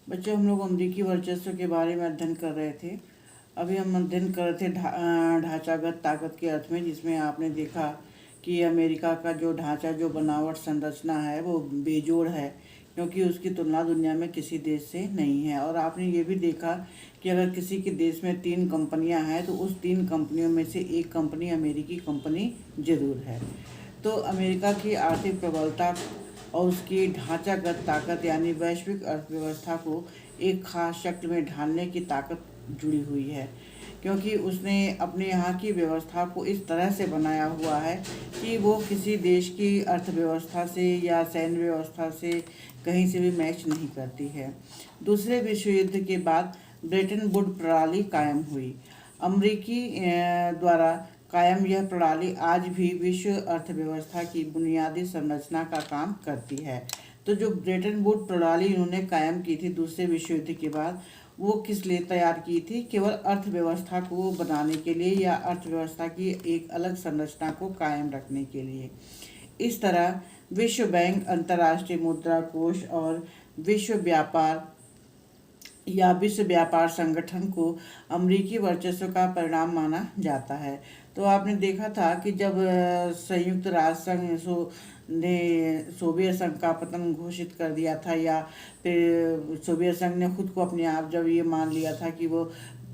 बच्चों, हम लोग अमेरिकी वर्चस्व के बारे में अध्ययन कर रहे थे। अभी हम अध्ययन कर रहे थे ढांचागत ताकत के अर्थ में, जिसमें आपने देखा कि अमेरिका का जो ढांचा, जो बनावट, संरचना है वो बेजोड़ है, क्योंकि उसकी तुलना दुनिया में किसी देश से नहीं है। और आपने ये भी देखा कि अगर किसी के देश में 3 कंपनियां हैं तो उस 3 कंपनियों में से एक कंपनी अमेरिकी कंपनी जरूर है। तो अमेरिका की आर्थिक प्रबलता और उसकी ढांचागत ताकत यानी वैश्विक अर्थव्यवस्था को एक खास शक्ल में ढालने की ताकत जुड़ी हुई है, क्योंकि उसने अपने यहाँ की व्यवस्था को इस तरह से बनाया हुआ है कि वो किसी देश की अर्थव्यवस्था से या सैन्य व्यवस्था से कहीं से भी मैच नहीं करती है। दूसरे विश्व युद्ध के बाद ब्रेटन वुड प्रणाली कायम हुई। अमरीकी द्वारा कायम यह प्रणाली आज भी विश्व अर्थव्यवस्था की बुनियादी संरचना का काम करती है। तो जो ब्रेटन वुड प्रणाली इन्होंने कायम की थी दूसरे विश्व युद्ध के बाद, वो किस लिए तैयार की थी? केवल अर्थव्यवस्था को बनाने के लिए या अर्थव्यवस्था की एक अलग संरचना को कायम रखने के लिए। इस तरह विश्व बैंक, अंतर्राष्ट्रीय मुद्रा कोष और विश्व व्यापार संगठन को अमरीकी वर्चस्व का परिणाम माना जाता है। तो आपने देखा था कि जब संयुक्त राष्ट्र संघ ने सोवियत संघ का पतन घोषित कर दिया था, या फिर सोवियत संघ ने खुद को अपने आप जब ये मान लिया था कि वो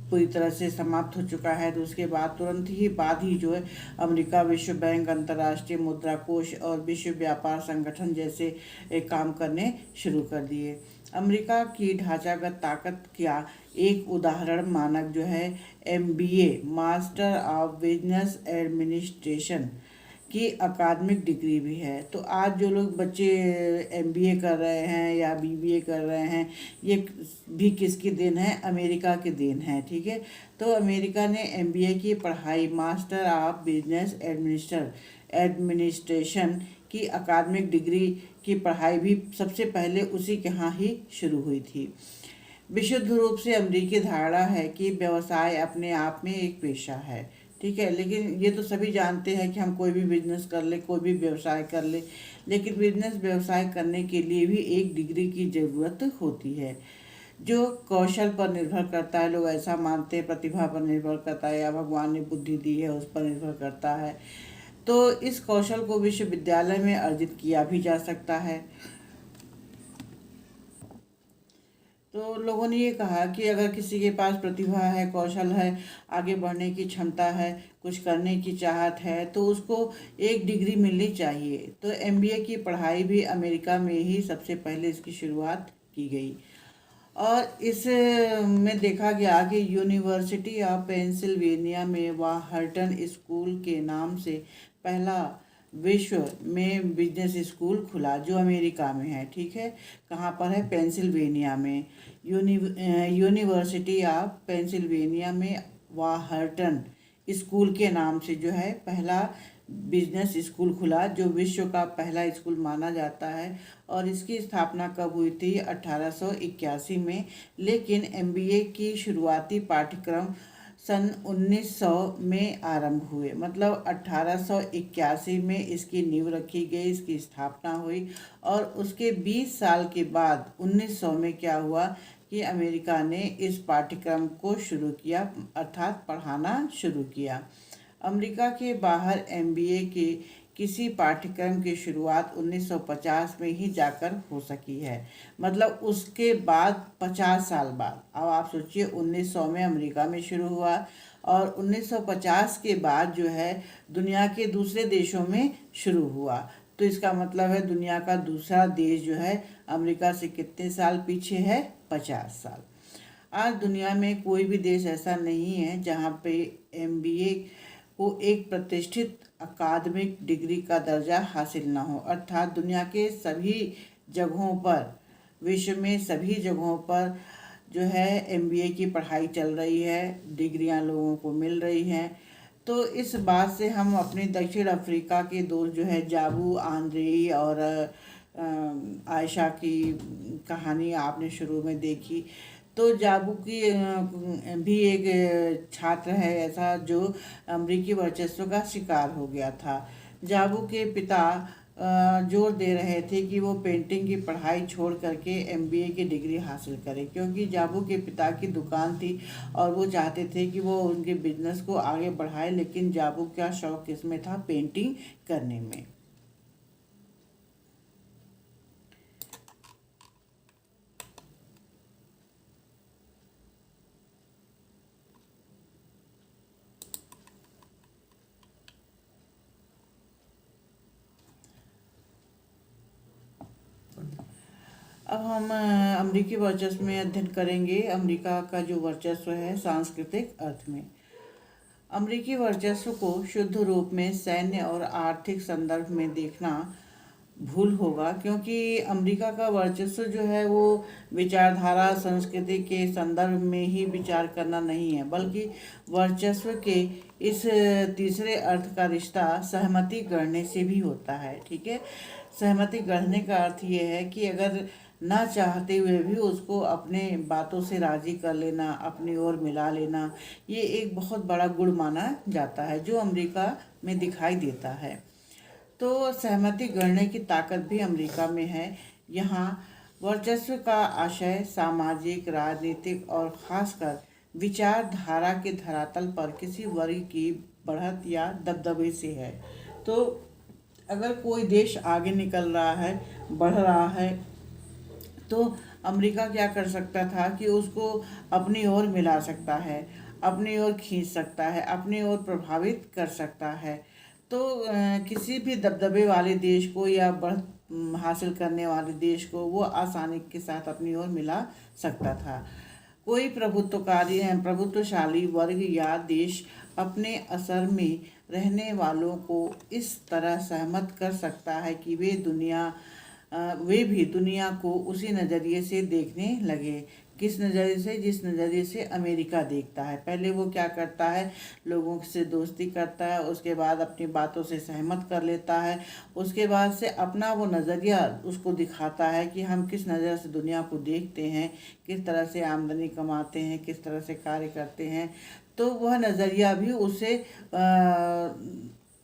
पूरी तरह से समाप्त हो चुका है, तो उसके बाद तुरंत ही बाद ही जो है अमेरिका विश्व बैंक, अंतर्राष्ट्रीय मुद्रा कोष और विश्व व्यापार संगठन जैसे काम करने शुरू कर दिए। अमेरिका की ढांचागत ताकत का एक उदाहरण मानक जो है MBA, master of business administration की अकादमिक डिग्री भी है। तो आज जो लोग बच्चे MBA कर रहे हैं या BBA कर रहे हैं, ये भी किसकी देन है? अमेरिका की देन है। ठीक है, तो अमेरिका ने MBA की पढ़ाई, मास्टर ऑफ बिजनेस एडमिनिस्ट्रेशन की अकादमिक डिग्री की पढ़ाई भी सबसे पहले उसी के यहाँ ही शुरू हुई थी। विशुद्ध रूप से अमेरिकी धारणा है कि व्यवसाय अपने आप में एक पेशा है। ठीक है, लेकिन ये तो सभी जानते हैं कि हम कोई भी बिजनेस कर ले, कोई भी व्यवसाय कर ले, लेकिन बिजनेस व्यवसाय करने के लिए भी एक डिग्री की ज़रूरत होती है, जो कौशल पर निर्भर करता है। लोग ऐसा मानते हैं प्रतिभा पर निर्भर करता है, या भगवान ने बुद्धि दी है उस पर निर्भर करता है। तो इस कौशल को विश्वविद्यालय में अर्जित किया भी जा सकता है। तो लोगों ने ये कहा कि अगर किसी के पास प्रतिभा है, कौशल है, आगे बढ़ने की क्षमता है, कुछ करने की चाहत है, तो उसको एक डिग्री मिलनी चाहिए। तो MBA की पढ़ाई भी अमेरिका में ही सबसे पहले इसकी शुरुआत की गई, और इस में देखा गया कि यूनिवर्सिटी ऑफ पेंसिल्वेनिया में वाहर्टन स्कूल के नाम से पहला विश्व में बिजनेस स्कूल खुला, जो अमेरिका में है। ठीक है, कहाँ पर है? पेंसिल्वेनिया में। यूनिवर्सिटी ऑफ पेंसिल्वेनिया में वाहर्टन स्कूल के नाम से जो है पहला बिजनेस स्कूल खुला, जो विश्व का पहला स्कूल माना जाता है। और इसकी स्थापना कब हुई थी? 1881 में। लेकिन MBA की शुरुआती पाठ्यक्रम सन 1900 में आरंभ हुए, मतलब 1881 में इसकी नींव रखी गई, इसकी स्थापना हुई। और उसके 20 साल के बाद 1900 में क्या हुआ कि अमेरिका ने इस पाठ्यक्रम को शुरू किया, अर्थात पढ़ाना शुरू किया। अमेरिका के बाहर MBA के किसी पाठ्यक्रम की शुरुआत 1950 में ही जाकर हो सकी है, मतलब उसके बाद 50 साल बाद। अब आप सोचिए, 1900 में अमेरिका में शुरू हुआ और 1950 के बाद जो है दुनिया के दूसरे देशों में शुरू हुआ। तो इसका मतलब है दुनिया का दूसरा देश जो है अमेरिका से कितने साल पीछे है? 50 साल। आज दुनिया में कोई भी देश ऐसा नहीं है जहाँ पे MBA को एक प्रतिष्ठित अकादमिक डिग्री का दर्जा हासिल ना हो। अर्थात दुनिया के सभी जगहों पर, विश्व में सभी जगहों पर जो है MBA की पढ़ाई चल रही है, डिग्रियां लोगों को मिल रही हैं। तो इस बात से हम अपने दक्षिण अफ्रीका के दोस्त जो है जाबू आंद्रेई और आयशा की कहानी आपने शुरू में देखी। तो जाबू की भी एक छात्र है ऐसा जो अमरीकी वर्चस्व का शिकार हो गया था। जाबू के पिता जोर दे रहे थे कि वो पेंटिंग की पढ़ाई छोड़ करके एमबीए की डिग्री हासिल करें, क्योंकि जाबू के पिता की दुकान थी और वो चाहते थे कि वो उनके बिजनेस को आगे बढ़ाए, लेकिन जाबू का शौक इसमें था, पेंटिंग करने में। अब हम अमेरिकी वर्चस्व में अध्ययन करेंगे। अमेरिका का जो वर्चस्व है सांस्कृतिक अर्थ में। अमेरिकी वर्चस्व को शुद्ध रूप में सैन्य और आर्थिक संदर्भ में देखना भूल होगा, क्योंकि अमेरिका का वर्चस्व जो है वो विचारधारा संस्कृति के संदर्भ में ही विचार करना नहीं है, बल्कि वर्चस्व के इस तीसरे अर्थ का रिश्ता सहमति गढ़ने से भी होता है। ठीक है, सहमति गढ़ने का अर्थ ये है कि अगर ना चाहते हुए भी उसको अपने बातों से राजी कर लेना, अपनी ओर मिला लेना, ये एक बहुत बड़ा गुण माना जाता है जो अमेरिका में दिखाई देता है। तो सहमति गढ़ने की ताकत भी अमेरिका में है। यहाँ वर्चस्व का आशय सामाजिक, राजनीतिक और खासकर विचारधारा के धरातल पर किसी वर्ग की बढ़त या दबदबे से है। तो अगर कोई देश आगे निकल रहा है, बढ़ रहा है, तो अमेरिका क्या कर सकता था कि उसको अपनी ओर मिला सकता है, अपनी ओर खींच सकता है, अपनी ओर प्रभावित कर सकता है। तो किसी भी दबदबे वाले देश को या बढ़त हासिल करने वाले देश को वो आसानी के साथ अपनी ओर मिला सकता था। कोई प्रभुत्वशाली वर्ग या देश अपने असर में रहने वालों को इस तरह सहमत कर सकता है कि वे भी दुनिया को उसी नज़रिए से देखने लगे। किस नज़रिए से? जिस नज़रिए से अमेरिका देखता है। पहले वो क्या करता है, लोगों से दोस्ती करता है, उसके बाद अपनी बातों से सहमत कर लेता है, उसके बाद से अपना वो नज़रिया उसको दिखाता है कि हम किस नज़र से दुनिया को देखते हैं, किस तरह से आमदनी कमाते हैं, किस तरह से कार्य करते हैं। तो वह नज़रिया भी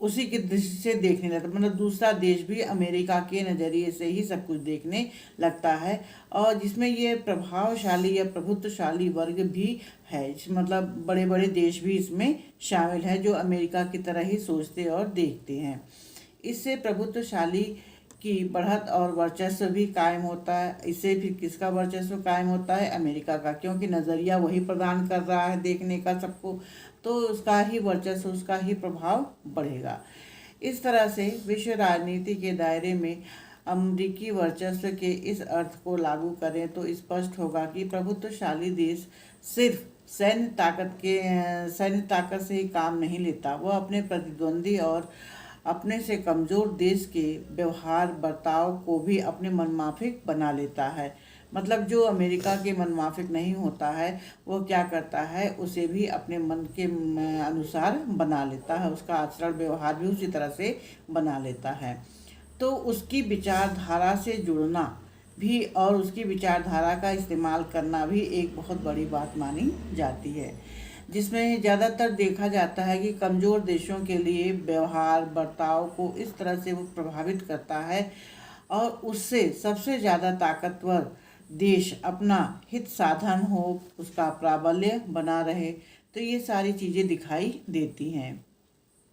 उसी की दृष्टि से देखने लगता, मतलब दूसरा देश भी अमेरिका के नज़रिए से ही सब कुछ देखने लगता है। और जिसमें ये प्रभावशाली या प्रभुत्वशाली वर्ग भी है, मतलब बड़े बड़े देश भी इसमें शामिल है जो अमेरिका की तरह ही सोचते और देखते हैं। इससे प्रभुत्वशाली की बढ़त और वर्चस्व भी कायम होता है। इससे फिर किसका वर्चस्व कायम होता है? अमेरिका का, क्योंकि नज़रिया वही प्रदान कर रहा है देखने का सबको, तो उसका ही वर्चस्व, उसका ही प्रभाव बढ़ेगा। इस तरह से विश्व राजनीति के दायरे में अमेरिकी वर्चस्व के इस अर्थ को लागू करें तो स्पष्ट होगा कि प्रभुत्वशाली देश सिर्फ सैन्य ताकत से ही काम नहीं लेता, वह अपने प्रतिद्वंदी और अपने से कमज़ोर देश के व्यवहार बर्ताव को भी अपने मनमाफिक बना लेता है। मतलब जो अमेरिका के मनमाफिक नहीं होता है वो क्या करता है, उसे भी अपने मन के अनुसार बना लेता है, उसका आचरण व्यवहार भी उसी तरह से बना लेता है। तो उसकी विचारधारा से जुड़ना भी और उसकी विचारधारा का इस्तेमाल करना भी एक बहुत बड़ी बात मानी जाती है, जिसमें ज़्यादातर देखा जाता है कि कमज़ोर देशों के लिए व्यवहार बर्ताव को इस तरह से वो प्रभावित करता है और उससे सबसे ज़्यादा ताकतवर देश अपना हित साधन हो, उसका प्राबल्य बना रहे। तो ये सारी चीज़ें दिखाई देती हैं।